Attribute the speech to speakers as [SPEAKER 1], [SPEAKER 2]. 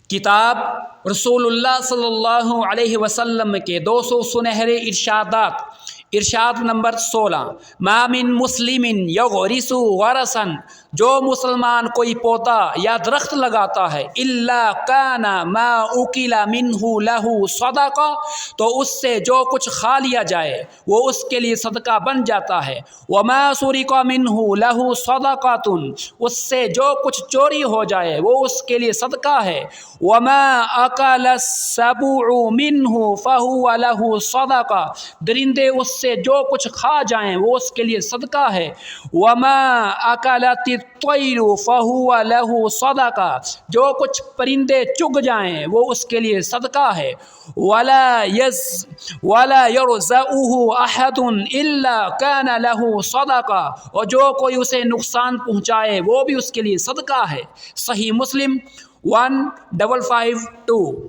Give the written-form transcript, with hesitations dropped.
[SPEAKER 1] کتاب رسول اللہ صلی اللہ علیہ وسلم کے 200 سنہرے ارشادات۔ ارشاد نمبر 16، ما من مسلم یغرس غرسا، جو مسلمان کوئی پودا یا درخت لگاتا ہے، الا کان ما اکل منہ لہ صدقہ، تو اس سے جو کچھ کھا لیا جائے وہ اس کے لیے صدقہ بن جاتا ہے۔ وما سرق منہ لہ صدقۃ، اس سے جو کچھ چوری ہو جائے وہ اس کے لیے صدقہ ہے۔ وما اکل السبع منہ فہو لہ صدقہ، درندے اس سے جو کچھ کھا جائیں وہ اس کے لیے صدقہ ہے۔ وما اکلت الطیر فہو لہ صدقہ، جو کچھ پرندے چگ جائیں وہ اس کے لیے صدقہ ہے۔ ولا یرزقہ احد الا کان لہ صدقہ، اور جو کوئی اسے نقصان پہنچائے وہ بھی اس کے لیے صدقہ ہے۔ صحیح مسلم 1552۔